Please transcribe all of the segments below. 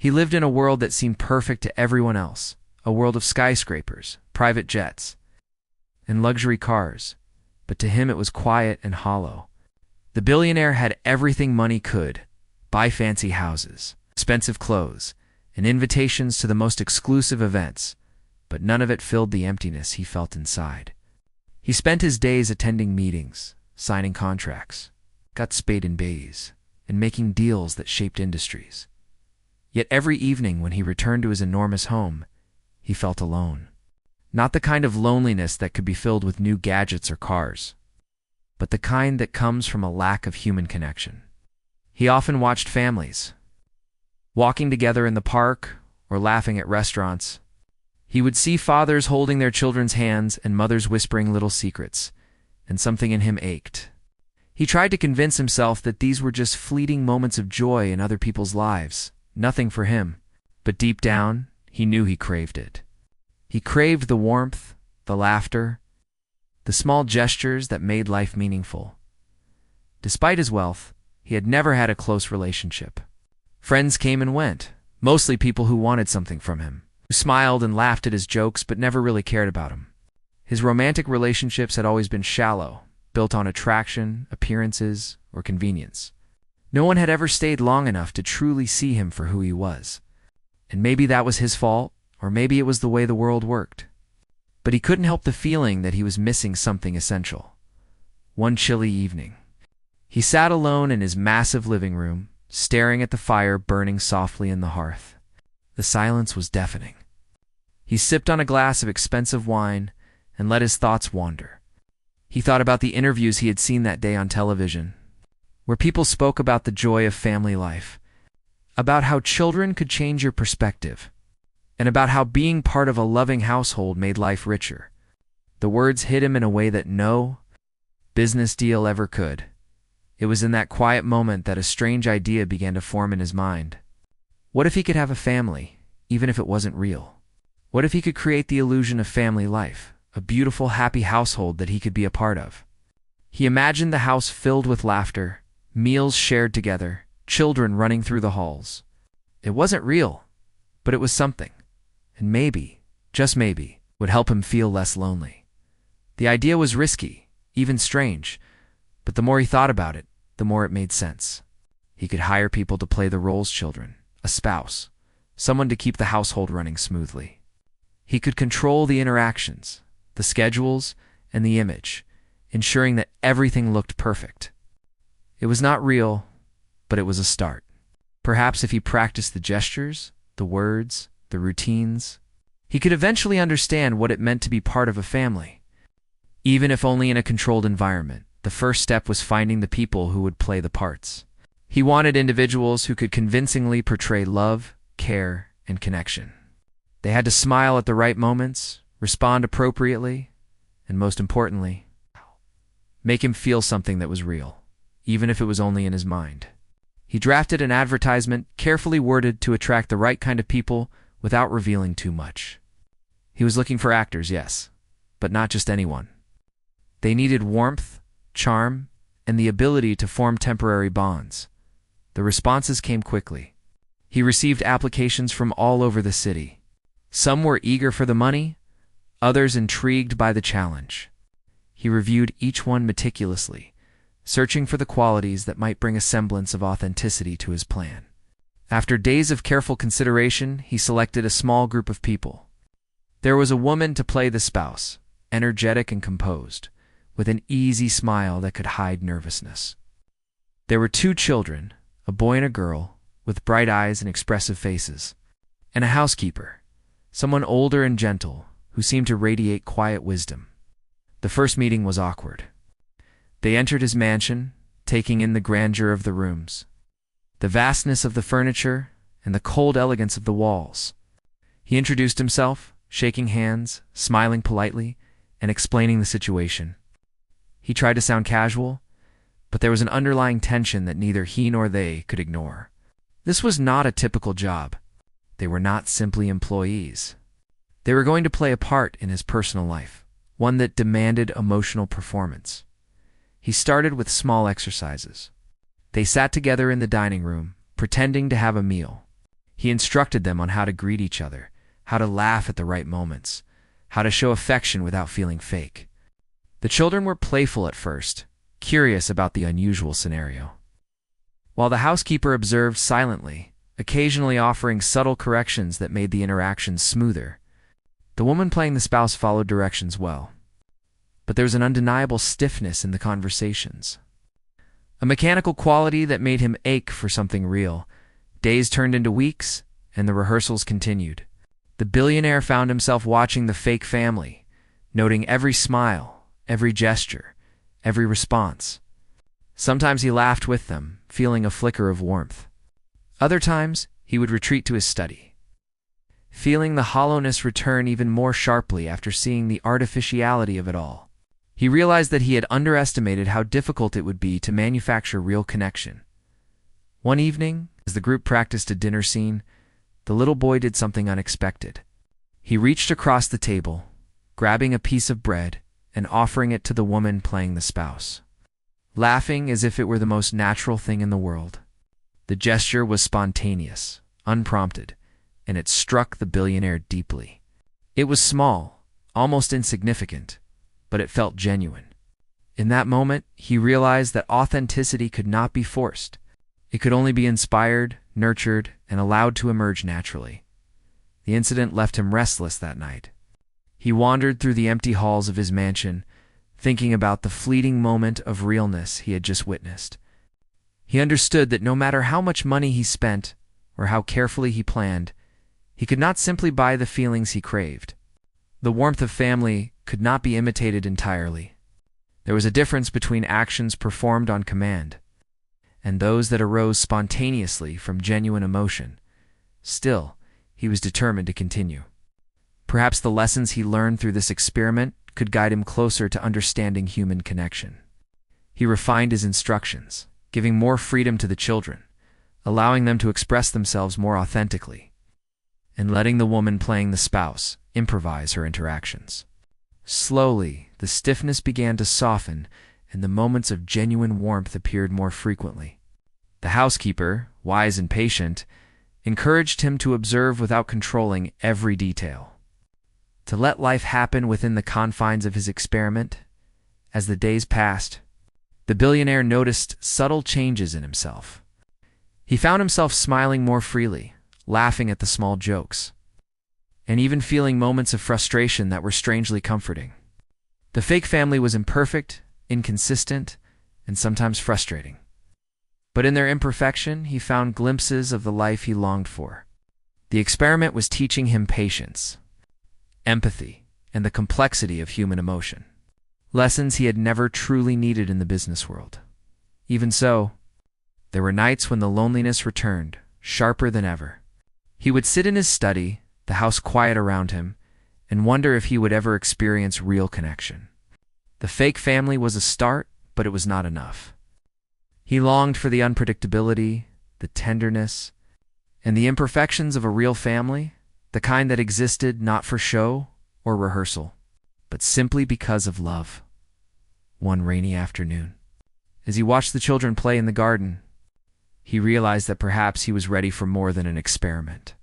He lived in a world that seemed perfect to everyone else, a world of skyscrapers, private jets, and luxury cars, but to him it was quiet and hollow. The billionaire had everything money could: buy fancy houses, expensive clothes, and invitations to the most exclusive events, but none of it filled the emptiness he felt inside. He spent his days attending meetings, signing contracts, got spade in bays, and making deals that shaped industries. Yet every evening when he returned to his enormous home, he felt alone. Not the kind of loneliness that could be filled with new gadgets or cars, but the kind that comes from a lack of human connection. He often watched families walking together in the park or laughing at restaurants. He would see fathers holding their children's hands and mothers whispering little secrets, and something in him ached. He tried to convince himself that these were just fleeting moments of joy in other people's lives, nothing for him, but deep down, he knew he craved it. He craved the warmth, the laughter, the small gestures that made life meaningful. Despite his wealth, he had never had a close relationship. Friends came and went, mostly people who wanted something from him, who smiled and laughed at his jokes but never really cared about him. His romantic relationships had always been shallow, built on attraction, appearances, or convenience. No one had ever stayed long enough to truly see him for who he was. And maybe that was his fault, or maybe it was the way the world worked. But he couldn't help the feeling that he was missing something essential. One chilly evening, he sat alone in his massive living room, staring at the fire burning softly in the hearth. The silence was deafening. He sipped on a glass of expensive wine and let his thoughts wander. He thought about the interviews he had seen that day on television, where people spoke about the joy of family life, about how children could change your perspective, and about how being part of a loving household made life richer. The words hit him in a way that no business deal ever could. It was in that quiet moment that a strange idea began to form in his mind. What if he could have a family, even if it wasn't real? What if he could create the illusion of family life, a beautiful, happy household that he could be a part of? He imagined the house filled with laughter, meals shared together, children running through the halls. It wasn't real, but it was something, and maybe, just maybe, would help him feel less lonely. The idea was risky, even strange, but the more he thought about it, the more it made sense. He could hire people to play the roles: children, a spouse, someone to keep the household running smoothly. He could control the interactions, the schedules, and the image, ensuring that everything looked perfect. It was not real, but it was a start. Perhaps if he practiced the gestures, the words, the routines, he could eventually understand what it meant to be part of a family. Even if only in a controlled environment, the first step was finding the people who would play the parts. He wanted individuals who could convincingly portray love, care, and connection. They had to smile at the right moments, respond appropriately, and most importantly, make him feel something that was real, even if it was only in his mind. He drafted an advertisement carefully worded to attract the right kind of people without revealing too much. He was looking for actors, yes, but not just anyone. They needed warmth, charm, and the ability to form temporary bonds. The responses came quickly. He received applications from all over the city. Some were eager for the money, others intrigued by the challenge. He reviewed each one meticulously, searching for the qualities that might bring a semblance of authenticity to his plan. After days of careful consideration, he selected a small group of people. There was a woman to play the spouse, energetic and composed, with an easy smile that could hide nervousness. There were 2 children, a boy and a girl, with bright eyes and expressive faces, and a housekeeper, someone older and gentle, who seemed to radiate quiet wisdom. The first meeting was awkward. They entered his mansion, taking in the grandeur of the rooms, the vastness of the furniture, and the cold elegance of the walls. He introduced himself, shaking hands, smiling politely, and explaining the situation. He tried to sound casual, but there was an underlying tension that neither he nor they could ignore. This was not a typical job. They were not simply employees. They were going to play a part in his personal life, one that demanded emotional performance. He started with small exercises. They sat together in the dining room, pretending to have a meal. He instructed them on how to greet each other, how to laugh at the right moments, how to show affection without feeling fake. The children were playful at first, curious about the unusual scenario, while the housekeeper observed silently, occasionally offering subtle corrections that made the interactions smoother. The woman playing the spouse followed directions well, but there was an undeniable stiffness in the conversations, a mechanical quality that made him ache for something real. Days turned into weeks, and the rehearsals continued. The billionaire found himself watching the fake family, noting every smile, every gesture, every response. Sometimes he laughed with them, feeling a flicker of warmth. Other times, he would retreat to his study, feeling the hollowness return even more sharply after seeing the artificiality of it all. He realized that he had underestimated how difficult it would be to manufacture real connection. One evening, as the group practiced a dinner scene, the little boy did something unexpected. He reached across the table, grabbing a piece of bread and offering it to the woman playing the spouse, laughing as if it were the most natural thing in the world. The gesture was spontaneous, unprompted, and it struck the billionaire deeply. It was small, almost insignificant, but it felt genuine. In that moment, he realized that authenticity could not be forced. It could only be inspired, nurtured, and allowed to emerge naturally. The incident left him restless that night. He wandered through the empty halls of his mansion, thinking about the fleeting moment of realness he had just witnessed. He understood that no matter how much money he spent or how carefully he planned, he could not simply buy the feelings he craved. The warmth of family could not be imitated entirely. There was a difference between actions performed on command and those that arose spontaneously from genuine emotion. Still, he was determined to continue. Perhaps the lessons he learned through this experiment could guide him closer to understanding human connection. He refined his instructions, giving more freedom to the children, allowing them to express themselves more authentically, and letting the woman playing the spouse improvise her interactions. Slowly, the stiffness began to soften, and the moments of genuine warmth appeared more frequently. The housekeeper, wise and patient, encouraged him to observe without controlling every detail, to let life happen within the confines of his experiment. As the days passed, the billionaire noticed subtle changes in himself. He found himself smiling more freely, laughing at the small jokes, and even feeling moments of frustration that were strangely comforting. The fake family was imperfect, inconsistent, and sometimes frustrating. But in their imperfection, he found glimpses of the life he longed for. The experiment was teaching him patience, empathy, and the complexity of human emotion, lessons he had never truly needed in the business world. Even so, there were nights when the loneliness returned, sharper than ever. He would sit in his study, the house quiet around him, and wonder if he would ever experience real connection. The fake family was a start, but it was not enough. He longed for the unpredictability, the tenderness, and the imperfections of a real family, the kind that existed not for show or rehearsal, but simply because of love. One rainy afternoon, as he watched the children play in the garden, he realized that perhaps he was ready for more than an experiment.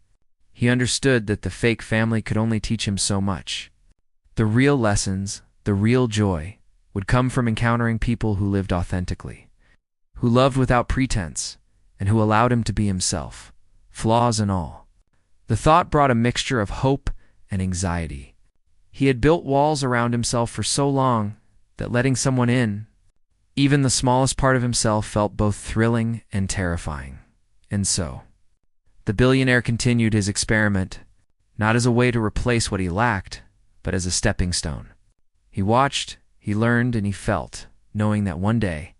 He understood that the fake family could only teach him so much. The real lessons, the real joy, would come from encountering people who lived authentically, who loved without pretense, and who allowed him to be himself, flaws and all. The thought brought a mixture of hope and anxiety. He had built walls around himself for so long that letting someone in, even the smallest part of himself, felt both thrilling and terrifying. And so, the billionaire continued his experiment, not as a way to replace what he lacked, but as a stepping stone. He watched, he learned, and he felt, knowing that one day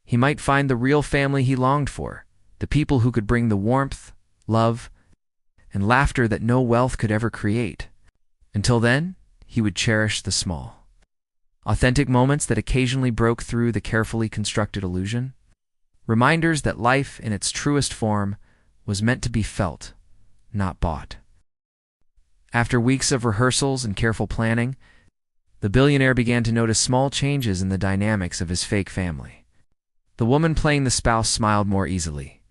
he might find the real family he longed for, the people who could bring the warmth, love, and laughter that no wealth could ever create. Until then, he would cherish the small, authentic moments that occasionally broke through the carefully constructed illusion, reminders that life in its truest form was meant to be felt, not bought. After weeks of rehearsals and careful planning, the billionaire began to notice small changes in the dynamics of his fake family. The woman playing the spouse smiled more easily.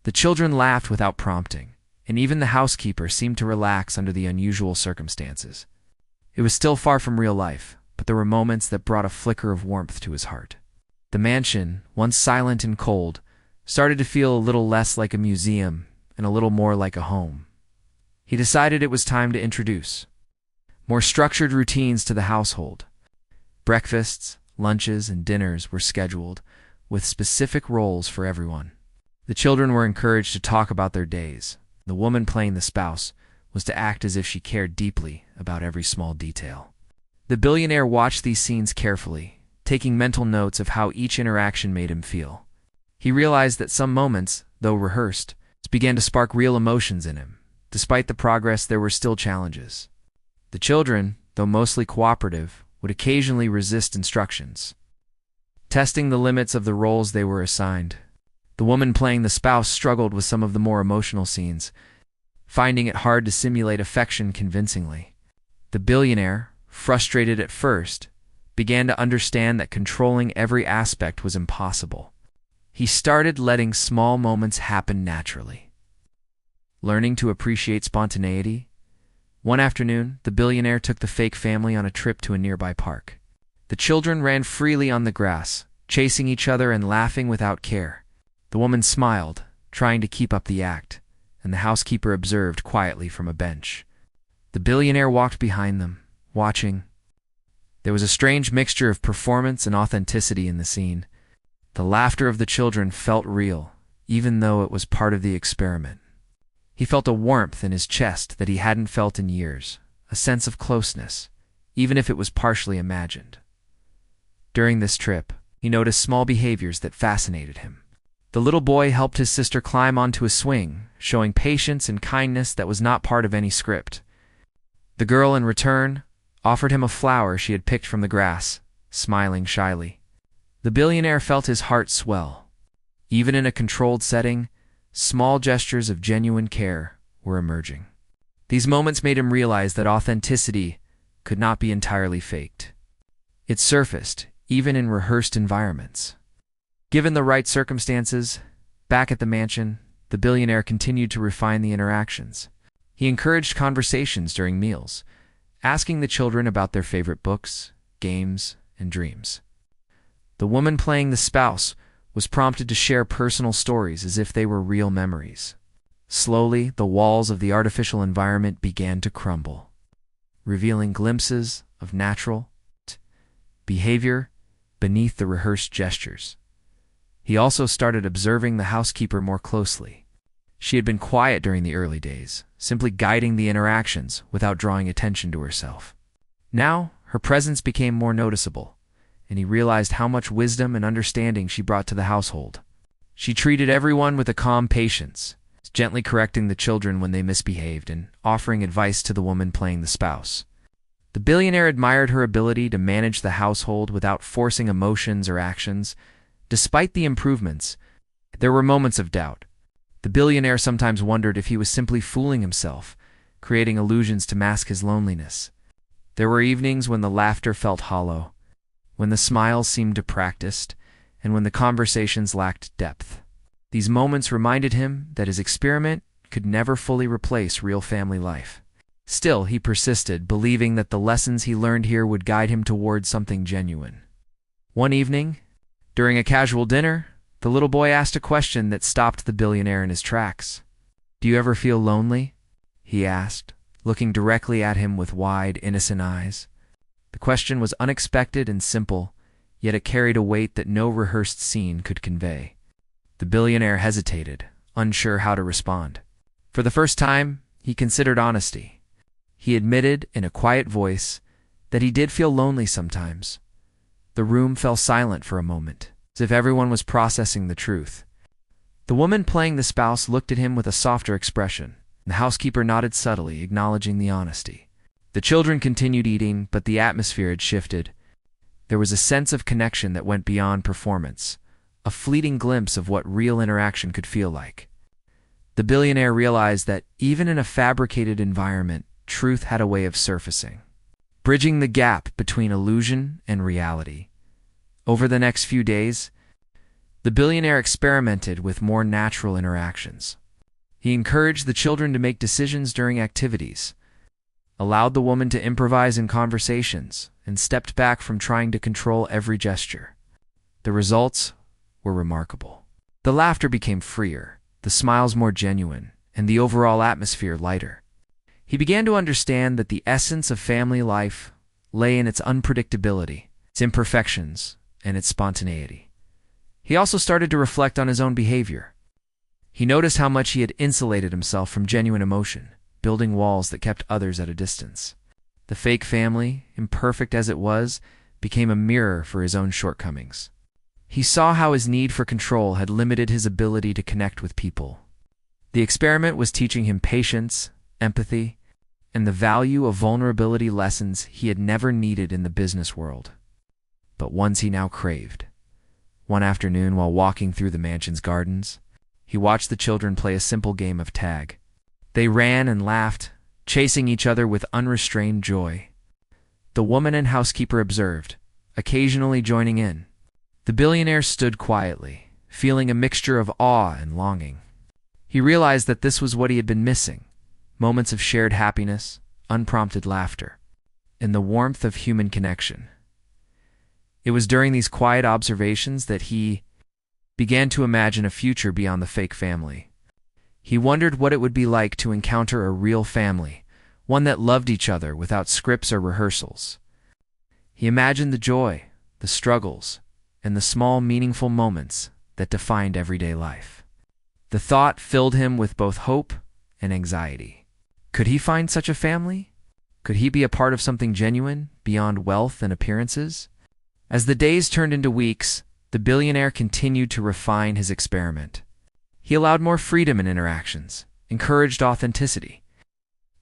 The children laughed without prompting, and even the housekeeper seemed to relax under the unusual circumstances. It was still far from real life, but there were moments that brought a flicker of warmth to his heart. The mansion, once silent and cold, started to feel a little less like a museum and a little more like a home. He decided it was time to introduce more structured routines to the household. Breakfasts, lunches, and dinners were scheduled, with specific roles for everyone. The children were encouraged to talk about their days. The woman playing the spouse was to act as if she cared deeply about every small detail. The billionaire watched these scenes carefully, taking mental notes of how each interaction made him feel. He realized that some moments, though rehearsed, began to spark real emotions in him. Despite the progress, there were still challenges. The children, though mostly cooperative, would occasionally resist instructions, testing the limits of the roles they were assigned. The woman playing the spouse struggled with some of the more emotional scenes, finding it hard to simulate affection convincingly. The billionaire, frustrated at first, began to understand that controlling every aspect was impossible. He started letting small moments happen naturally, learning to appreciate spontaneity. One afternoon, the billionaire took the fake family on a trip to a nearby park. The children ran freely on the grass, chasing each other and laughing without care. The woman smiled, trying to keep up the act, and the housekeeper observed quietly from a bench. The billionaire walked behind them, watching. There was a strange mixture of performance and authenticity in the scene. The laughter of the children felt real, even though it was part of the experiment. He felt a warmth in his chest that he hadn't felt in years, a sense of closeness, even if it was partially imagined. During this trip, he noticed small behaviors that fascinated him. The little boy helped his sister climb onto a swing, showing patience and kindness that was not part of any script. The girl, in return, offered him a flower she had picked from the grass, smiling shyly. The billionaire felt his heart swell. Even in a controlled setting, small gestures of genuine care were emerging. These moments made him realize that authenticity could not be entirely faked. It surfaced, even in rehearsed environments. Given the right circumstances, back at the mansion, the billionaire continued to refine the interactions. He encouraged conversations during meals, asking the children about their favorite books, games, and dreams. The woman playing the spouse was prompted to share personal stories as if they were real memories. Slowly, the walls of the artificial environment began to crumble, revealing glimpses of natural behavior beneath the rehearsed gestures. He also started observing the housekeeper more closely. She had been quiet during the early days, simply guiding the interactions without drawing attention to herself. Now, her presence became more noticeable, and he realized how much wisdom and understanding she brought to the household. She treated everyone with a calm patience, gently correcting the children when they misbehaved and offering advice to the woman playing the spouse. The billionaire admired her ability to manage the household without forcing emotions or actions. Despite the improvements, there were moments of doubt. The billionaire sometimes wondered if he was simply fooling himself, creating illusions to mask his loneliness. There were evenings when the laughter felt hollow, when the smiles seemed practiced, and when the conversations lacked depth. These moments reminded him that his experiment could never fully replace real family life. Still, he persisted, believing that the lessons he learned here would guide him toward something genuine. One evening, during a casual dinner, the little boy asked a question that stopped the billionaire in his tracks. "Do you ever feel lonely?" he asked, looking directly at him with wide, innocent eyes. The question was unexpected and simple, yet it carried a weight that no rehearsed scene could convey. The billionaire hesitated, unsure how to respond. For the first time, he considered honesty. He admitted, in a quiet voice, that he did feel lonely sometimes. The room fell silent for a moment, as if everyone was processing the truth. The woman playing the spouse looked at him with a softer expression. The housekeeper nodded subtly, acknowledging the honesty. The children continued eating, but the atmosphere had shifted. There was a sense of connection that went beyond performance, a fleeting glimpse of what real interaction could feel like. The billionaire realized that even in a fabricated environment, truth had a way of surfacing, bridging the gap between illusion and reality. Over the next few days, the billionaire experimented with more natural interactions. He encouraged the children to make decisions during activities, allowed the woman to improvise in conversations, and stepped back from trying to control every gesture. The results were remarkable. The laughter became freer, the smiles more genuine, and the overall atmosphere lighter. He began to understand that the essence of family life lay in its unpredictability, its imperfections, and its spontaneity. He also started to reflect on his own behavior. He noticed how much he had insulated himself from genuine emotion, building walls that kept others at a distance. The fake family, imperfect as it was, became a mirror for his own shortcomings. He saw how his need for control had limited his ability to connect with people. The experiment was teaching him patience, empathy, and the value of vulnerability, lessons he had never needed in the business world, but ones he now craved. One afternoon, while walking through the mansion's gardens, he watched the children play a simple game of tag. They ran and laughed, chasing each other with unrestrained joy. The woman and housekeeper observed, occasionally joining in. The billionaire stood quietly, feeling a mixture of awe and longing. He realized that this was what he had been missing: moments of shared happiness, unprompted laughter, and the warmth of human connection. It was during these quiet observations that he began to imagine a future beyond the fake family. He wondered what it would be like to encounter a real family, one that loved each other without scripts or rehearsals. He imagined the joy, the struggles, and the small, meaningful moments that defined everyday life. The thought filled him with both hope and anxiety. Could he find such a family? Could he be a part of something genuine, beyond wealth and appearances? As the days turned into weeks, the billionaire continued to refine his experiment. He allowed more freedom in interactions, encouraged authenticity,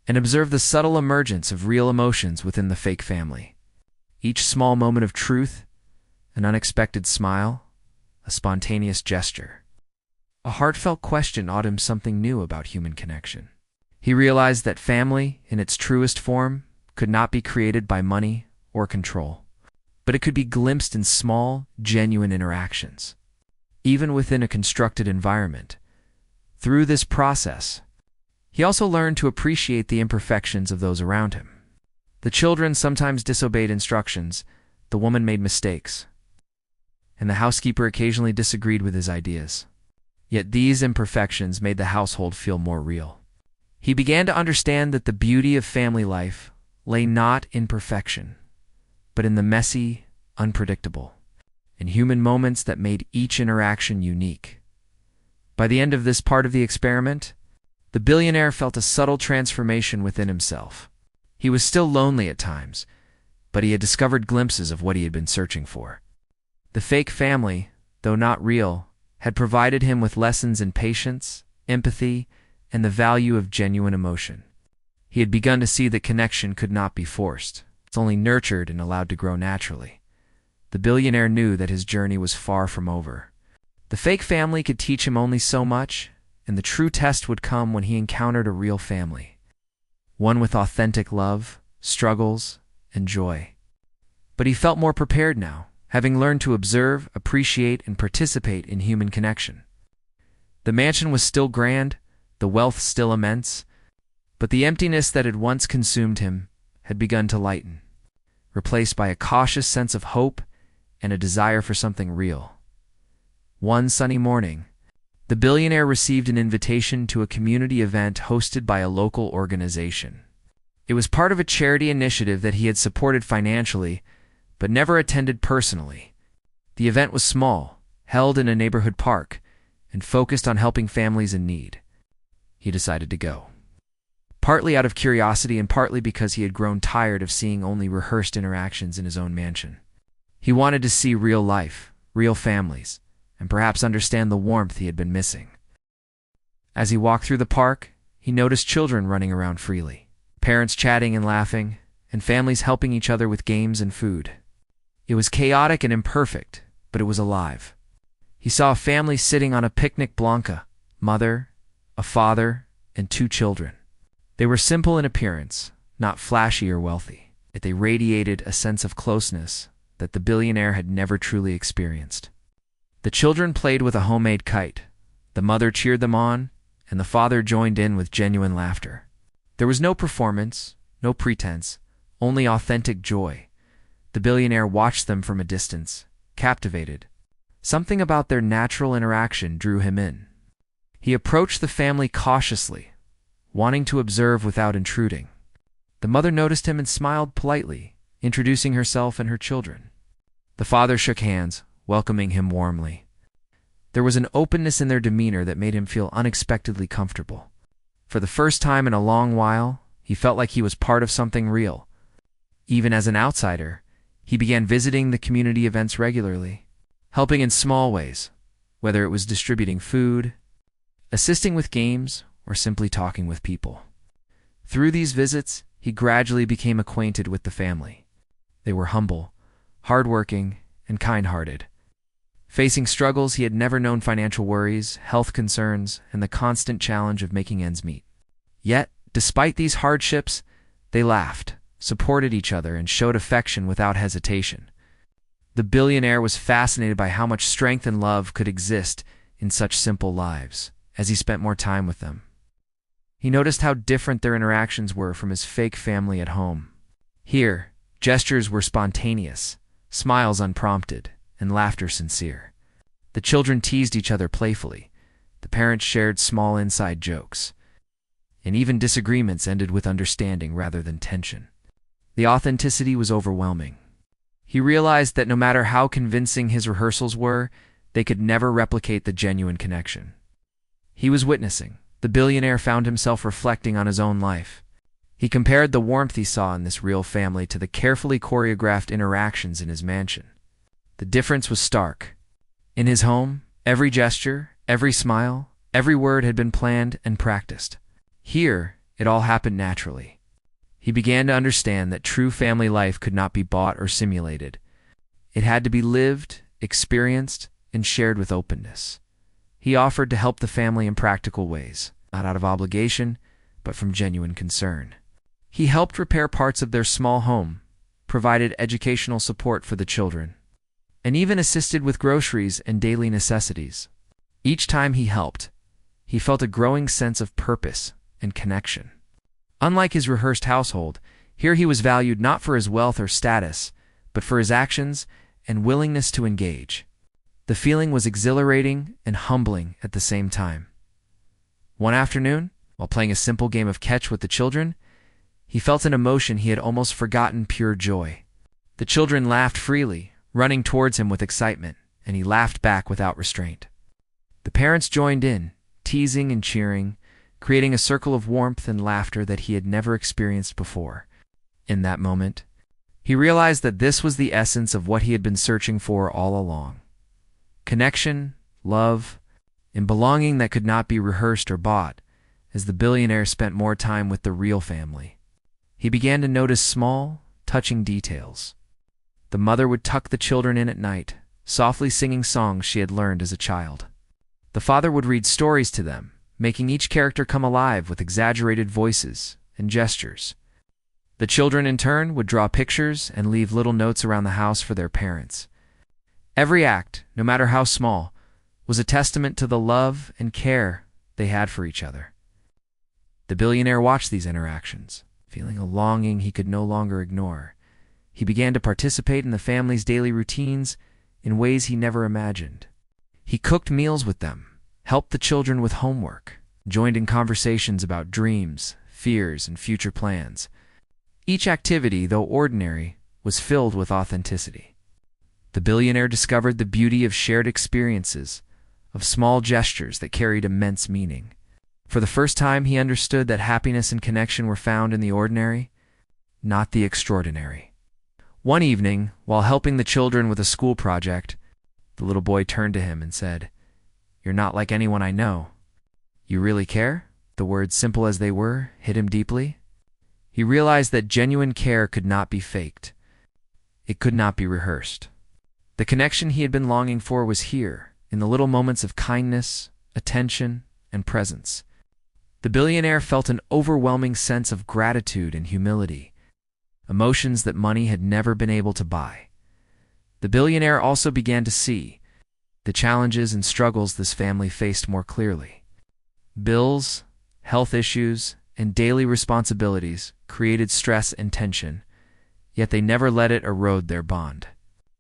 and observed the subtle emergence of real emotions within the fake family. Each small moment of truth, an unexpected smile, a spontaneous gesture, a heartfelt question taught him something new about human connection. He realized that family, in its truest form, could not be created by money or control, but it could be glimpsed in small, genuine interactions, even within a constructed environment. Through this process, he also learned to appreciate the imperfections of those around him. The children sometimes disobeyed instructions, the woman made mistakes, and the housekeeper occasionally disagreed with his ideas. Yet these imperfections made the household feel more real. He began to understand that the beauty of family life lay not in perfection, but in the messy, unpredictable, and human moments that made each interaction unique. By the end of this part of the experiment, the billionaire felt a subtle transformation within himself. He was still lonely at times, but he had discovered glimpses of what he had been searching for. The fake family, though not real, had provided him with lessons in patience, empathy, and the value of genuine emotion. He had begun to see that connection could not be forced. It's only nurtured and allowed to grow naturally. The billionaire knew that his journey was far from over. The fake family could teach him only so much, and the true test would come when he encountered a real family, one with authentic love, struggles, and joy. But he felt more prepared now, having learned to observe, appreciate, and participate in human connection. The mansion was still grand, the wealth still immense, but the emptiness that had once consumed him had begun to lighten, replaced by a cautious sense of hope and a desire for something real. One sunny morning, the billionaire received an invitation to a community event hosted by a local organization. It was part of a charity initiative that he had supported financially, but never attended personally. The event was small, held in a neighborhood park, and focused on helping families in need. He decided to go, partly out of curiosity and partly because he had grown tired of seeing only rehearsed interactions in his own mansion. He wanted to see real life, real families, and perhaps understand the warmth he had been missing. As he walked through the park, he noticed children running around freely, parents chatting and laughing, and families helping each other with games and food. It was chaotic and imperfect, but it was alive. He saw a family sitting on a picnic blanca, mother, a father, and 2 children. They were simple in appearance, not flashy or wealthy, yet they radiated a sense of closeness that the billionaire had never truly experienced. The children played with a homemade kite. The mother cheered them on, and the father joined in with genuine laughter. There was no performance, no pretense, only authentic joy. The billionaire watched them from a distance, captivated. Something about their natural interaction drew him in. He approached the family cautiously, wanting to observe without intruding. The mother noticed him and smiled politely, introducing herself and her children. The father shook hands, welcoming him warmly. There was an openness in their demeanor that made him feel unexpectedly comfortable. For the first time in a long while, he felt like he was part of something real. Even as an outsider, he began visiting the community events regularly, helping in small ways, whether it was distributing food, assisting with games, or simply talking with people. Through these visits, he gradually became acquainted with the family. They were humble, hardworking, and kind-hearted. Facing struggles, he had never known financial worries, health concerns, and the constant challenge of making ends meet. Yet, despite these hardships, they laughed, supported each other, and showed affection without hesitation. The billionaire was fascinated by how much strength and love could exist in such simple lives as he spent more time with them. He noticed how different their interactions were from his fake family at home. Here, gestures were spontaneous, smiles unprompted, and laughter sincere. The children teased each other playfully. The parents shared small inside jokes. And even disagreements ended with understanding rather than tension. The authenticity was overwhelming. He realized that no matter how convincing his rehearsals were, they could never replicate the genuine connection. He was witnessing. The billionaire found himself reflecting on his own life. He compared the warmth he saw in this real family to the carefully choreographed interactions in his mansion. The difference was stark. In his home, every gesture, every smile, every word had been planned and practiced. Here, it all happened naturally. He began to understand that true family life could not be bought or simulated. It had to be lived, experienced, and shared with openness. He offered to help the family in practical ways, not out of obligation, but from genuine concern. He helped repair parts of their small home, provided educational support for the children, and even assisted with groceries and daily necessities. Each time he helped, he felt a growing sense of purpose and connection. Unlike his rehearsed household, here he was valued not for his wealth or status, but for his actions and willingness to engage. The feeling was exhilarating and humbling at the same time. One afternoon, while playing a simple game of catch with the children, he felt an emotion he had almost forgotten: pure joy. The children laughed freely, running towards him with excitement, and he laughed back without restraint. The parents joined in, teasing and cheering, creating a circle of warmth and laughter that he had never experienced before. In that moment, he realized that this was the essence of what he had been searching for all along. Connection, love, and belonging that could not be rehearsed or bought. As the billionaire spent more time with the real family, he began to notice small, touching details. The mother would tuck the children in at night, softly singing songs she had learned as a child. The father would read stories to them, making each character come alive with exaggerated voices and gestures. The children, in turn, would draw pictures and leave little notes around the house for their parents. Every act, no matter how small, was a testament to the love and care they had for each other. The billionaire watched these interactions, feeling a longing he could no longer ignore. He began to participate in the family's daily routines in ways he never imagined. He cooked meals with them, helped the children with homework, joined in conversations about dreams, fears, and future plans. Each activity, though ordinary, was filled with authenticity. The billionaire discovered the beauty of shared experiences, of small gestures that carried immense meaning. For the first time, he understood that happiness and connection were found in the ordinary, not the extraordinary. One evening, while helping the children with a school project, the little boy turned to him and said, "You're not like anyone I know." "You really care?" The words, simple as they were, hit him deeply. He realized that genuine care could not be faked. It could not be rehearsed. The connection he had been longing for was here, in the little moments of kindness, attention, and presence. The billionaire felt an overwhelming sense of gratitude and humility, emotions that money had never been able to buy. The billionaire also began to see the challenges and struggles this family faced more clearly. Bills, health issues, and daily responsibilities created stress and tension, yet they never let it erode their bond.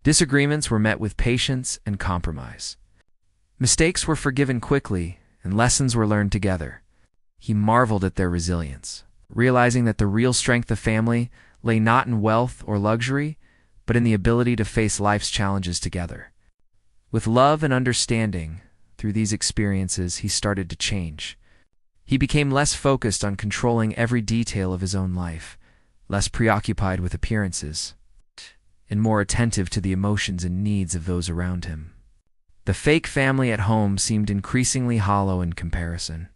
Disagreements were met with patience and compromise. Mistakes were forgiven quickly, and lessons were learned together. He marveled at their resilience, realizing that the real strength of family lay not in wealth or luxury, but in the ability to face life's challenges together. With love and understanding, through these experiences, he started to change. He became less focused on controlling every detail of his own life, less preoccupied with appearances, and more attentive to the emotions and needs of those around him. The fake family at home seemed increasingly hollow in comparison.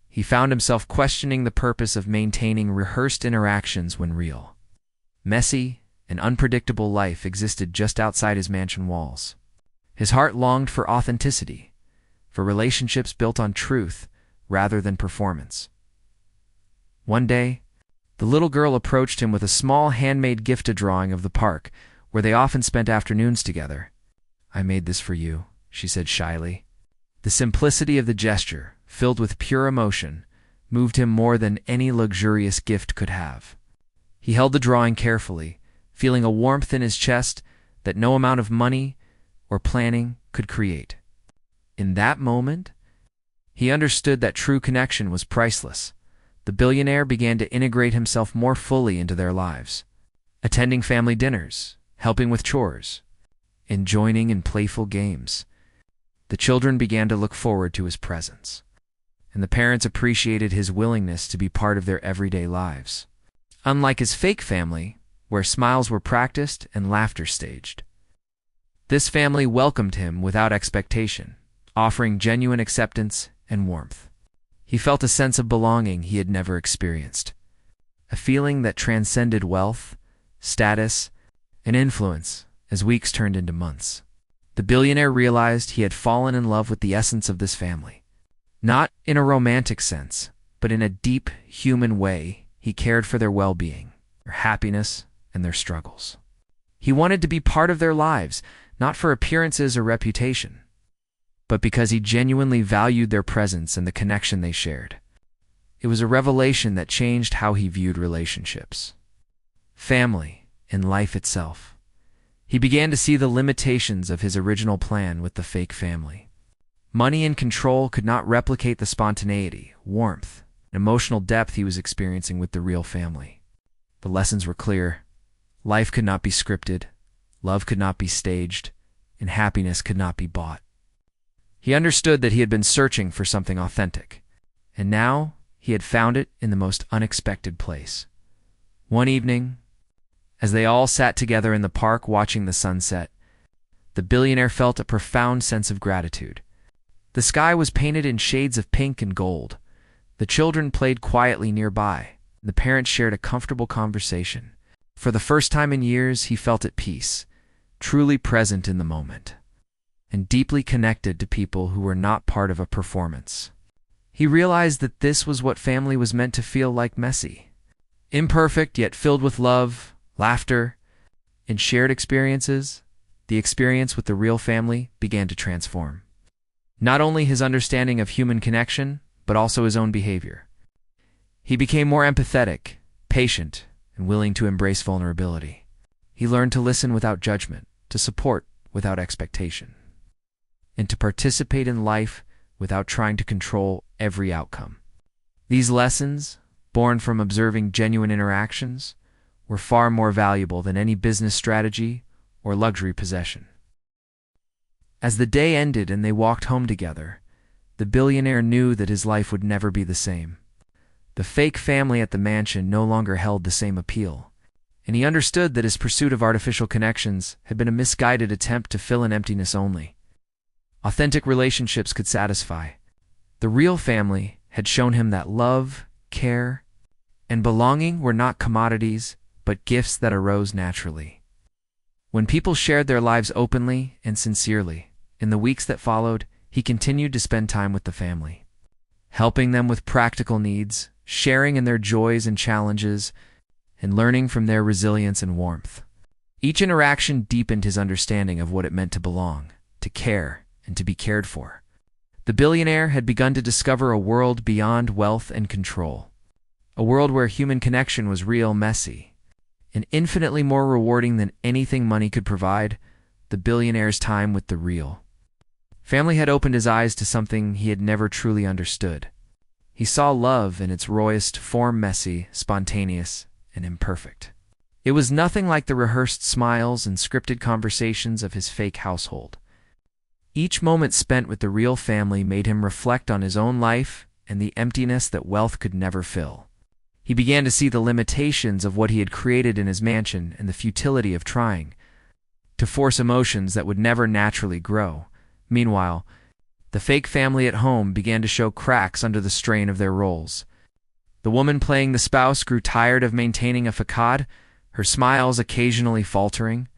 He found himself questioning the purpose of maintaining rehearsed interactions when real. Messy and unpredictable life existed just outside his mansion walls. His heart longed for authenticity, for relationships built on truth rather than performance. One day, the little girl approached him with a small handmade gift drawing of the park, where they often spent afternoons together. "I made this for you," she said shyly. The simplicity of the gesture, filled with pure emotion, moved him more than any luxurious gift could have. He held the drawing carefully, feeling a warmth in his chest that no amount of money or planning could create. In that moment, he understood that true connection was priceless. The billionaire began to integrate himself more fully into their lives, attending family dinners, helping with chores, and joining in playful games. The children began to look forward to his presence, and the parents appreciated his willingness to be part of their everyday lives. Unlike his fake family, where smiles were practiced and laughter staged, this family welcomed him without expectation, offering genuine acceptance and warmth. He felt a sense of belonging he had never experienced, a feeling that transcended wealth, status, and influence as weeks turned into months. The billionaire realized he had fallen in love with the essence of this family. Not in a romantic sense, but in a deep, human way. He cared for their well-being, their happiness, and their struggles. He wanted to be part of their lives, not for appearances or reputation, but because he genuinely valued their presence and the connection they shared. It was a revelation that changed how he viewed relationships, family, and life itself. He began to see the limitations of his original plan with the fake family. Money and control could not replicate the spontaneity, warmth, and emotional depth he was experiencing with the real family. The lessons were clear. Life could not be scripted, love could not be staged, and happiness could not be bought. He understood that he had been searching for something authentic, and now he had found it in the most unexpected place. One evening, as they all sat together in the park watching the sunset, the billionaire felt a profound sense of gratitude. The sky was painted in shades of pink and gold. The children played quietly nearby. The parents shared a comfortable conversation. For the first time in years, he felt at peace, truly present in the moment, and deeply connected to people who were not part of a performance. He realized that this was what family was meant to feel like: messy, imperfect, yet filled with love, laughter, and shared experiences. The experience with the real family began to transform not only his understanding of human connection, but also his own behavior. He became more empathetic, patient, and willing to embrace vulnerability. He learned to listen without judgment, to support without expectation, and to participate in life without trying to control every outcome. These lessons, born from observing genuine interactions, were far more valuable than any business strategy or luxury possession. As the day ended and they walked home together, the billionaire knew that his life would never be the same. The fake family at the mansion no longer held the same appeal, and he understood that his pursuit of artificial connections had been a misguided attempt to fill an emptiness only. Authentic relationships could satisfy. The real family had shown him that love, care, and belonging were not commodities, but gifts that arose naturally. When people shared their lives openly and sincerely, in the weeks that followed, he continued to spend time with the family, helping them with practical needs, sharing in their joys and challenges, and learning from their resilience and warmth. Each interaction deepened his understanding of what it meant to belong, to care, and to be cared for. The The billionaire had begun to discover a world beyond wealth and control. A world where human connection was real, messy, and infinitely more rewarding than anything money could provide. The billionaire's time with the real family had opened his eyes to something he had never truly understood. He saw love in its rawest form, messy, spontaneous, and imperfect. It was nothing like the rehearsed smiles and scripted conversations of his fake household. Each moment spent with the real family made him reflect on his own life and the emptiness that wealth could never fill. He began to see the limitations of what he had created in his mansion and the futility of trying to force emotions that would never naturally grow. Meanwhile, the fake family at home began to show cracks under the strain of their roles. The woman playing the spouse grew tired of maintaining a facade, her smiles occasionally faltering.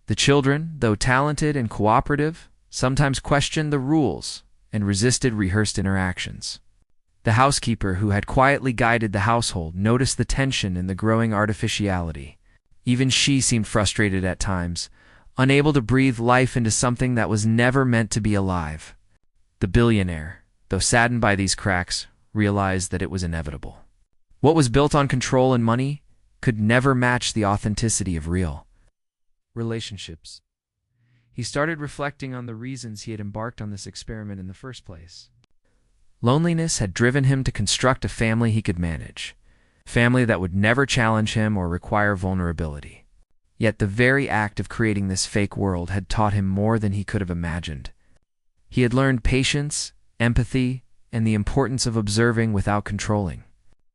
The children, though talented and cooperative, sometimes questioned the rules and resisted rehearsed interactions. The housekeeper, who had quietly guided the household, noticed the tension and the growing artificiality. Even she seemed frustrated at times, unable to breathe life into something that was never meant to be alive. The billionaire, though saddened by these cracks, realized that it was inevitable. What was built on control and money could never match the authenticity of real relationships. He started reflecting on the reasons he had embarked on this experiment in the first place. Loneliness had driven him to construct a family he could manage, a family that would never challenge him or require vulnerability. Yet the very act of creating this fake world had taught him more than he could have imagined. He had learned patience, empathy, and the importance of observing without controlling.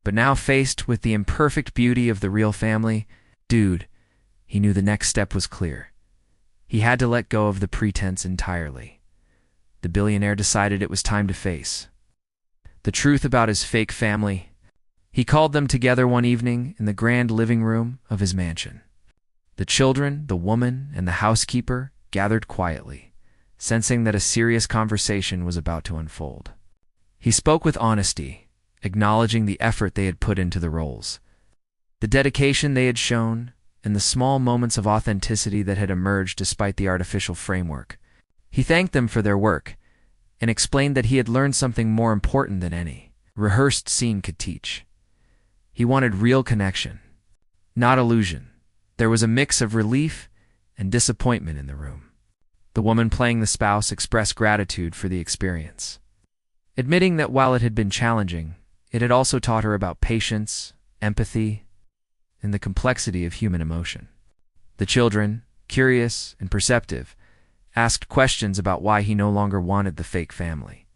But now, faced with the imperfect beauty of the real family, he knew the next step was clear. He had to let go of the pretense entirely. The billionaire decided it was time to face the truth about his fake family. He called them together one evening in the grand living room of his mansion. The children, the woman, and the housekeeper gathered quietly, sensing that a serious conversation was about to unfold. He spoke with honesty, acknowledging the effort they had put into the roles, the dedication they had shown, and the small moments of authenticity that had emerged despite the artificial framework. He thanked them for their work and explained that he had learned something more important than any rehearsed scene could teach. He wanted real connection, not illusion. There was a mix of relief and disappointment in the room. The woman playing the spouse expressed gratitude for the experience, admitting that while it had been challenging, it had also taught her about patience, empathy, and the complexity of human emotion. The children, curious and perceptive, asked questions about why he no longer wanted the fake family.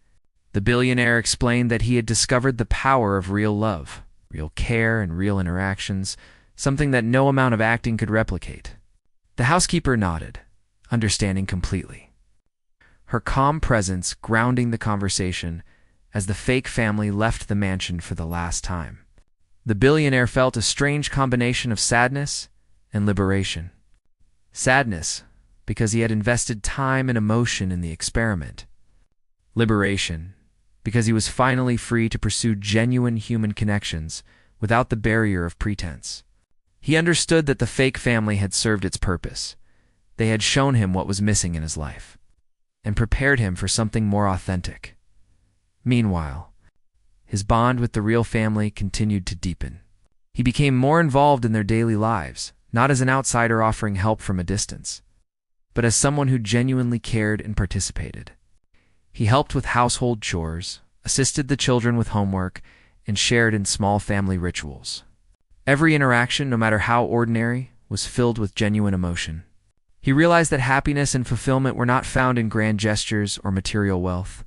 The billionaire explained that he had discovered the power of real love, real care, and real interactions, something that no amount of acting could replicate. The housekeeper nodded, understanding completely, her calm presence grounding the conversation as the fake family left the mansion for the last time. The billionaire felt a strange combination of sadness and liberation. Sadness, because he had invested time and emotion in the experiment. Liberation, because he was finally free to pursue genuine human connections without the barrier of pretense. He understood that the fake family had served its purpose. They had shown him what was missing in his life and prepared him for something more authentic. Meanwhile, his bond with the real family continued to deepen. He became more involved in their daily lives, not as an outsider offering help from a distance, but as someone who genuinely cared and participated. He helped with household chores, assisted the children with homework, and shared in small family rituals. Every interaction, no matter how ordinary, was filled with genuine emotion. He realized that happiness and fulfillment were not found in grand gestures or material wealth,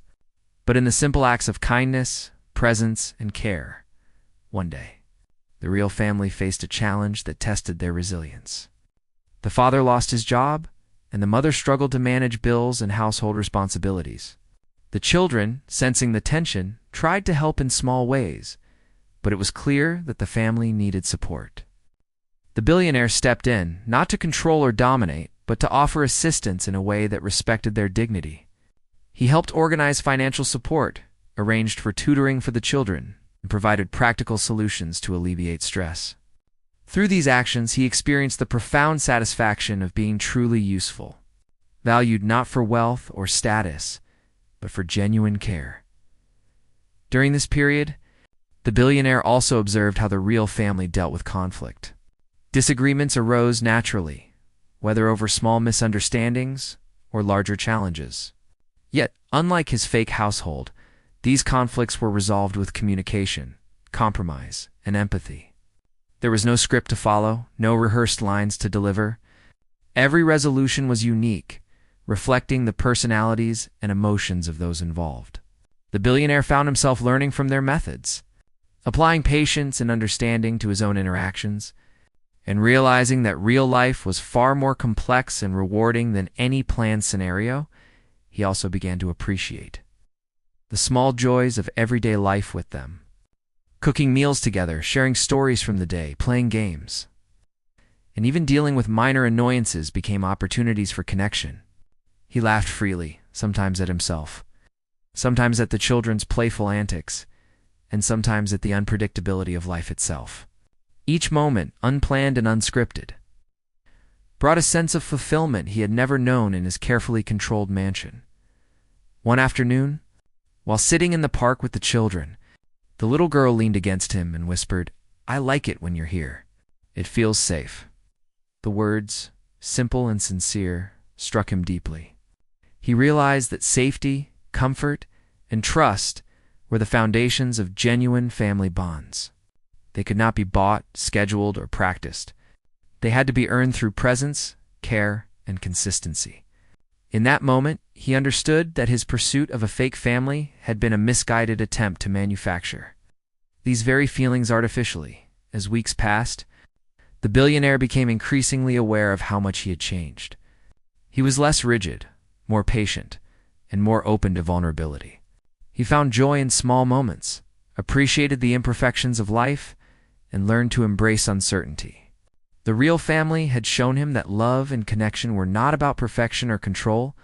but in the simple acts of kindness, presence, and care. One day, the real family faced a challenge that tested their resilience. The father lost his job, and the mother struggled to manage bills and household responsibilities. The children, sensing the tension, tried to help in small ways, but it was clear that the family needed support. The billionaire stepped in, not to control or dominate, but to offer assistance in a way that respected their dignity. He helped organize financial support, arranged for tutoring for the children, and provided practical solutions to alleviate stress. Through these actions, he experienced the profound satisfaction of being truly useful, valued not for wealth or status, but for genuine care. During this period, the billionaire also observed how the real family dealt with conflict. Disagreements arose naturally, whether over small misunderstandings or larger challenges. Yet, unlike his fake household, these conflicts were resolved with communication, compromise, and empathy. There was no script to follow, no rehearsed lines to deliver. Every resolution was unique, reflecting the personalities and emotions of those involved. The billionaire found himself learning from their methods, applying patience and understanding to his own interactions, and realizing that real life was far more complex and rewarding than any planned scenario. He also began to appreciate the small joys of everyday life with them. Cooking meals together, sharing stories from the day, playing games, and even dealing with minor annoyances became opportunities for connection. He laughed freely, sometimes at himself, sometimes at the children's playful antics, and sometimes at the unpredictability of life itself. Each moment, unplanned and unscripted, brought a sense of fulfillment he had never known in his carefully controlled mansion. One afternoon, while sitting in the park with the children, the little girl leaned against him and whispered, "I like it when you're here. It feels safe." The words, simple and sincere, struck him deeply. He realized that safety, comfort, and trust were the foundations of genuine family bonds. They could not be bought, scheduled, or practiced. They had to be earned through presence, care, and consistency. In that moment, he understood that his pursuit of a fake family had been a misguided attempt to manufacture these very feelings artificially. As weeks passed, the billionaire became increasingly aware of how much he had changed. He was less rigid, more patient, and more open to vulnerability. He found joy in small moments, appreciated the imperfections of life, and learned to embrace uncertainty. The real family had shown him that love and connection were not about perfection or control,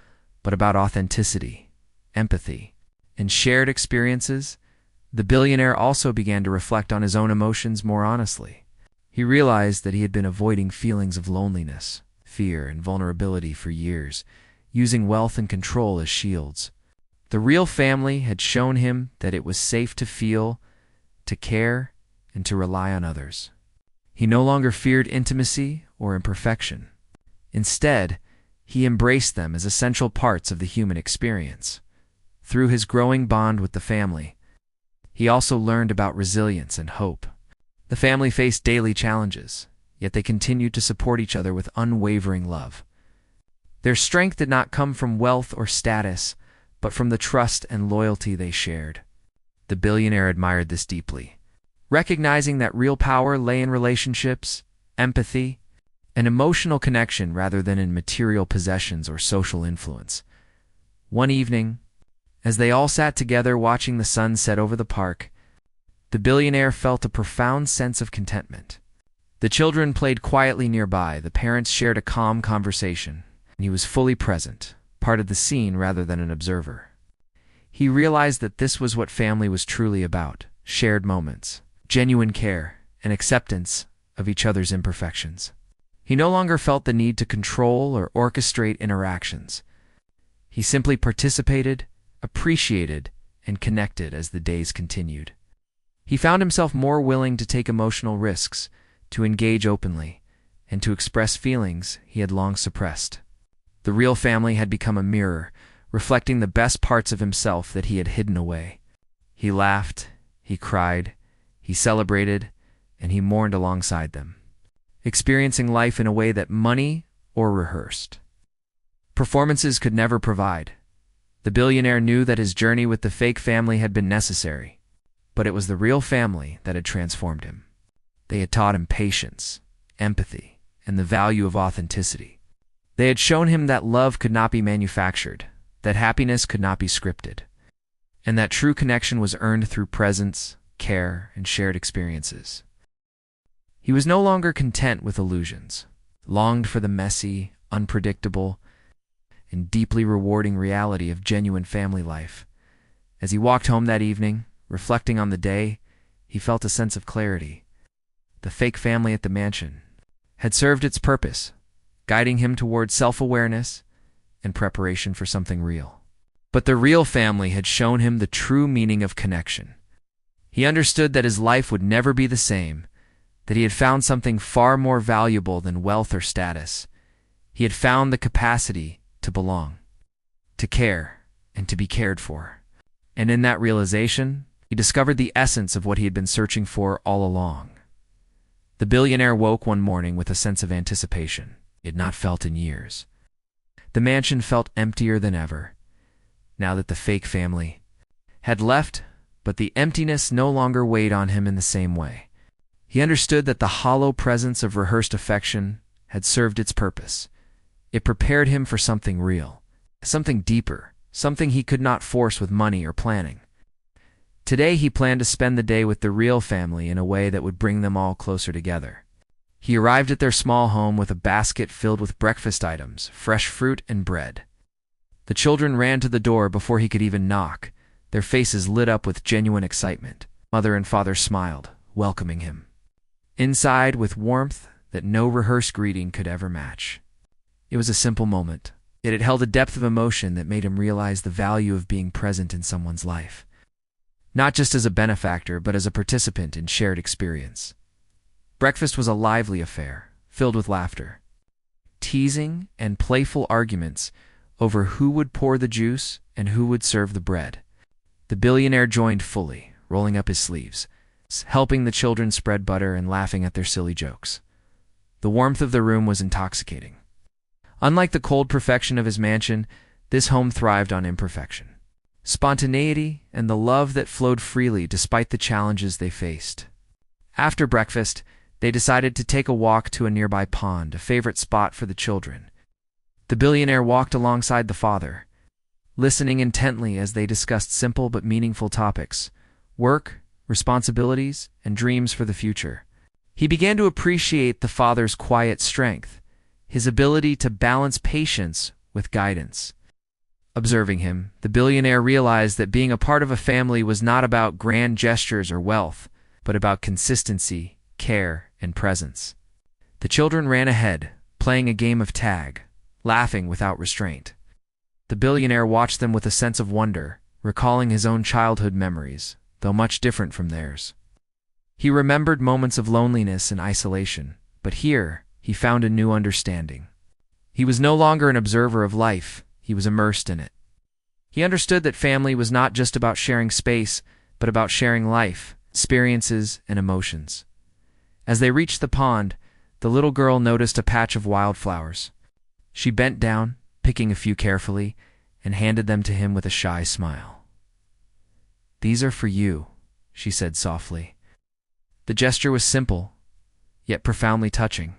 but about authenticity, empathy, and shared experiences. The billionaire also began to reflect on his own emotions more honestly. He realized that he had been avoiding feelings of loneliness, fear, and vulnerability for years, using wealth and control as shields. The real family had shown him that it was safe to feel, to care, and to rely on others. He no longer feared intimacy or imperfection. Instead, he embraced them as essential parts of the human experience. Through his growing bond with the family, he also learned about resilience and hope. The family faced daily challenges, yet they continued to support each other with unwavering love. Their strength did not come from wealth or status, but from the trust and loyalty they shared. The billionaire admired this deeply, recognizing that real power lay in relationships, empathy, and emotional connection rather than in material possessions or social influence. One evening, as they all sat together watching the sun set over the park, the billionaire felt a profound sense of contentment. The children played quietly nearby, the parents shared a calm conversation, and he was fully present, part of the scene rather than an observer. He realized that this was what family was truly about: shared moments, genuine care, and acceptance of each other's imperfections. He no longer felt the need to control or orchestrate interactions. He simply participated, appreciated, and connected as the days continued. He found himself more willing to take emotional risks, to engage openly, and to express feelings he had long suppressed. The real family had become a mirror, reflecting the best parts of himself that he had hidden away. He laughed, he cried, he celebrated, and he mourned alongside them, experiencing life in a way that money or rehearsed performances could never provide. The billionaire knew that his journey with the fake family had been necessary, but it was the real family that had transformed him. They had taught him patience, empathy, and the value of authenticity. They had shown him that love could not be manufactured, that happiness could not be scripted, and that true connection was earned through presence, care, and shared experiences. He was no longer content with illusions, longed for the messy, unpredictable, and deeply rewarding reality of genuine family life. As he walked home that evening, reflecting on the day, he felt a sense of clarity. The fake family at the mansion had served its purpose, guiding him toward self-awareness and preparation for something real. But the real family had shown him the true meaning of connection. He understood that his life would never be the same, that he had found something far more valuable than wealth or status. He had found the capacity to belong, to care, and to be cared for. And in that realization, he discovered the essence of what he had been searching for all along. The billionaire woke one morning with a sense of anticipation he had not felt in years. The mansion felt emptier than ever, now that the fake family had left, but the emptiness no longer weighed on him in the same way. He understood that the hollow presence of rehearsed affection had served its purpose. It prepared him for something real, something deeper, something he could not force with money or planning. Today he planned to spend the day with the real family in a way that would bring them all closer together. He arrived at their small home with a basket filled with breakfast items, fresh fruit and bread. The children ran to the door before he could even knock, their faces lit up with genuine excitement. Mother and father smiled, welcoming him inside with warmth that no rehearsed greeting could ever match. It was a simple moment, yet it held a depth of emotion that made him realize the value of being present in someone's life. Not just as a benefactor, but as a participant in shared experience. Breakfast was a lively affair, filled with laughter, teasing, and playful arguments over who would pour the juice and who would serve the bread. The billionaire joined fully, rolling up his sleeves, helping the children spread butter and laughing at their silly jokes. The warmth of the room was intoxicating. Unlike the cold perfection of his mansion, this home thrived on imperfection, spontaneity, and the love that flowed freely despite the challenges they faced. After breakfast, they decided to take a walk to a nearby pond, a favorite spot for the children. The billionaire walked alongside the father, listening intently as they discussed simple but meaningful topics: work, responsibilities, and dreams for the future. He began to appreciate the father's quiet strength, his ability to balance patience with guidance. Observing him, the billionaire realized that being a part of a family was not about grand gestures or wealth, but about consistency, care, and presence. The children ran ahead, playing a game of tag, laughing without restraint. The billionaire watched them with a sense of wonder, recalling his own childhood memories, though much different from theirs. He remembered moments of loneliness and isolation, but here he found a new understanding. He was no longer an observer of life, he was immersed in it. He understood that family was not just about sharing space, but about sharing life, experiences, and emotions. As they reached the pond, the little girl noticed a patch of wildflowers. She bent down, picking a few carefully, and handed them to him with a shy smile. "These are for you," she said softly. The gesture was simple, yet profoundly touching.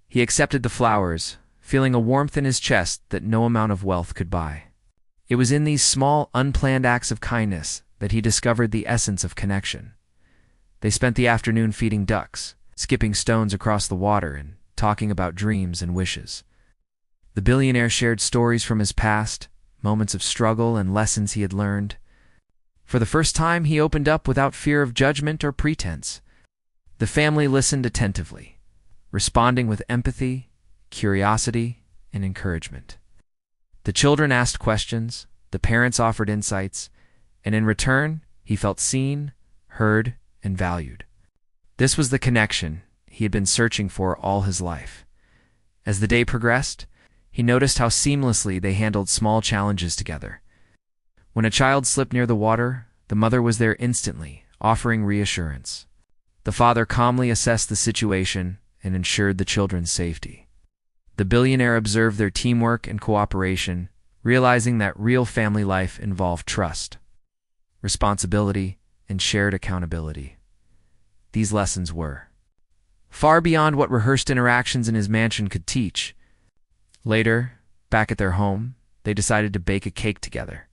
He accepted the flowers, feeling a warmth in his chest that no amount of wealth could buy. It was in these small, unplanned acts of kindness that he discovered the essence of connection. They spent the afternoon feeding ducks, skipping stones across the water, and talking about dreams and wishes. The billionaire shared stories from his past, moments of struggle and lessons he had learned. For the first time, he opened up without fear of judgment or pretense. The family listened attentively, responding with empathy, curiosity, and encouragement. The children asked questions, the parents offered insights, and in return, he felt seen, heard, and valued. This was the connection he had been searching for all his life. As the day progressed, he noticed how seamlessly they handled small challenges together. When a child slipped near the water, the mother was there instantly, offering reassurance. The father calmly assessed the situation and ensured the children's safety. The billionaire observed their teamwork and cooperation, realizing that real family life involved trust, responsibility, and shared accountability. These lessons were far beyond what rehearsed interactions in his mansion could teach. Later, back at their home, they decided to bake a cake together.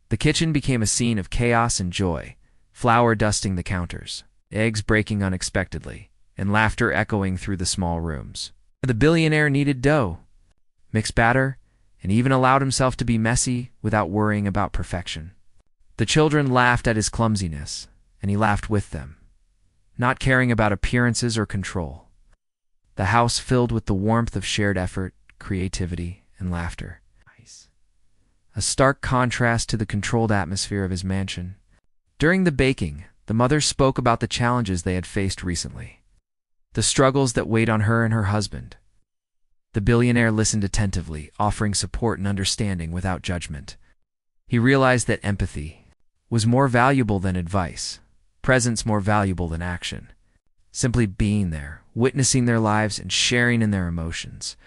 The kitchen became a scene of chaos and joy, flour dusting the counters, eggs breaking unexpectedly, and laughter echoing through the small rooms. The billionaire kneaded dough, mixed batter, and even allowed himself to be messy without worrying about perfection. The children laughed at his clumsiness, and he laughed with them, not caring about appearances or control. The house filled with the warmth of shared effort, creativity, and laughter. a stark contrast to the controlled atmosphere of his mansion. During the baking, the mother spoke about the challenges they had faced recently, the struggles that weighed on her and her husband. The billionaire listened attentively, offering support and understanding without judgment. He realized that empathy was more valuable than advice, presence more valuable than action. Simply being there, witnessing their lives and sharing in their emotions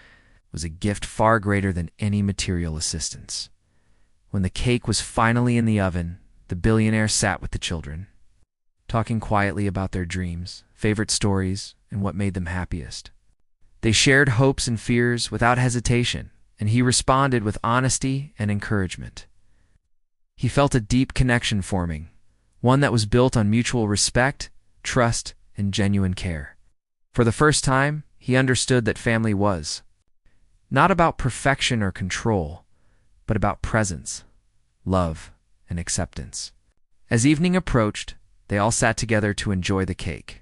was a gift far greater than any material assistance. When the cake was finally in the oven, the billionaire sat with the children, talking quietly about their dreams, favorite stories, and what made them happiest. They shared hopes and fears without hesitation, and he responded with honesty and encouragement. He felt a deep connection forming, one that was built on mutual respect, trust, and genuine care. For the first time, he understood that family was not about perfection or control, but about presence, love, and acceptance. As evening approached, they all sat together to enjoy the cake.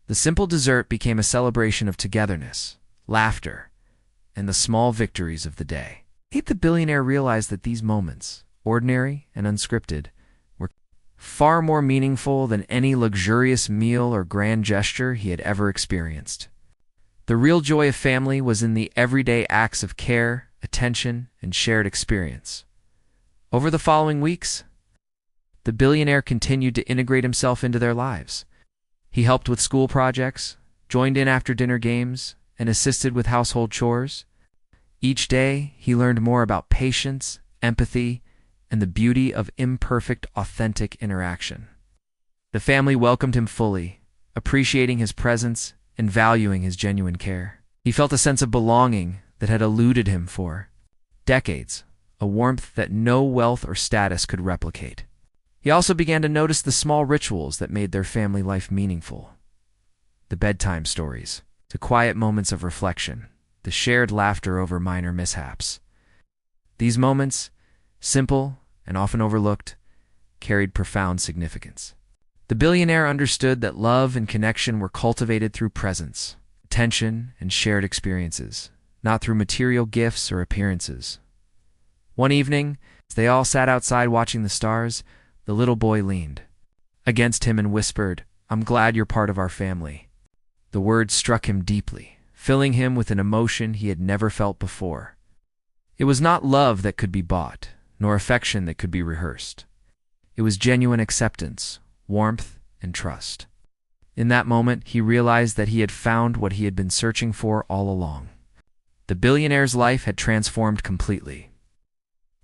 The simple dessert became a celebration of togetherness, laughter, and the small victories of the day. The billionaire realized that these moments, ordinary and unscripted, were far more meaningful than any luxurious meal or grand gesture he had ever experienced. The real joy of family was in the everyday acts of care, attention, and shared experience. Over the following weeks, the billionaire continued to integrate himself into their lives. He helped with school projects, joined in after dinner games, and assisted with household chores. Each day, he learned more about patience, empathy, and the beauty of imperfect, authentic interaction. The family welcomed him fully, appreciating his presence and valuing his genuine care. He felt a sense of belonging that had eluded him for decades, a warmth that no wealth or status could replicate. He also began to notice the small rituals that made their family life meaningful. The bedtime stories, the quiet moments of reflection, the shared laughter over minor mishaps. These moments, simple and often overlooked, carried profound significance. The billionaire understood that love and connection were cultivated through presence, attention, and shared experiences, not through material gifts or appearances. One evening, as they all sat outside watching the stars, the little boy leaned against him and whispered, "I'm glad you're part of our family." The words struck him deeply, filling him with an emotion he had never felt before. It was not love that could be bought, nor affection that could be rehearsed. It was genuine acceptance, warmth, and trust. In that moment, he realized that he had found what he had been searching for all along. The billionaire's life had transformed completely.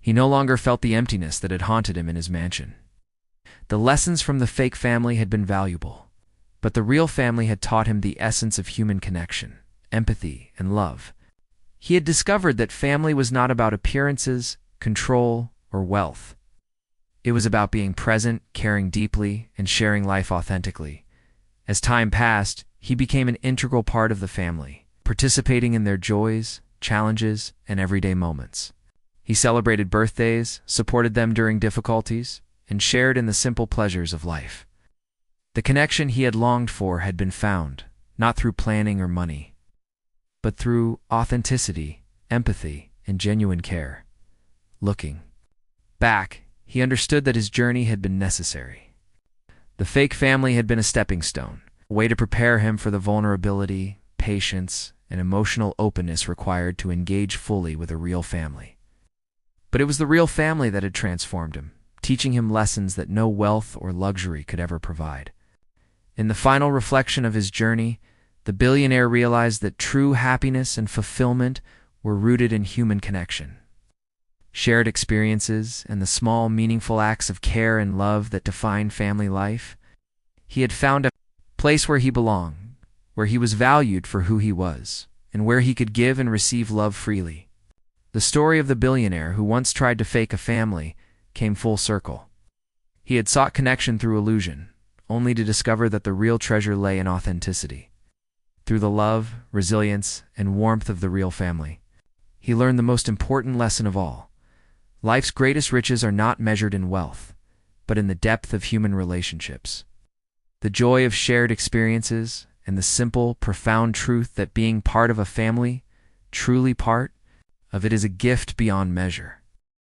He no longer felt the emptiness that had haunted him in his mansion. The lessons from the fake family had been valuable, but the real family had taught him the essence of human connection, empathy, and love. He had discovered that family was not about appearances, control, or wealth. It was about being present, caring deeply, and sharing life authentically. As time passed, he became an integral part of the family, participating in their joys, challenges, and everyday moments. He celebrated birthdays, supported them during difficulties, and shared in the simple pleasures of life. The connection he had longed for had been found, not through planning or money, but through authenticity, empathy, and genuine care. Looking back, he understood that his journey had been necessary. The fake family had been a stepping stone, a way to prepare him for the vulnerability, patience, and emotional openness required to engage fully with a real family. But it was the real family that had transformed him, teaching him lessons that no wealth or luxury could ever provide. In the final reflection of his journey, the billionaire realized that true happiness and fulfillment were rooted in human connection. Shared experiences and the small, meaningful acts of care and love that define family life. He had found a place where he belonged, where he was valued for who he was, and where he could give and receive love freely. The story of the billionaire who once tried to fake a family came full circle. He had sought connection through illusion, only to discover that the real treasure lay in authenticity. Through the love, resilience, and warmth of the real family, he learned the most important lesson of all. Life's greatest riches are not measured in wealth, but in the depth of human relationships. The joy of shared experiences and the simple, profound truth that being part of a family, truly part of it, is a gift beyond measure.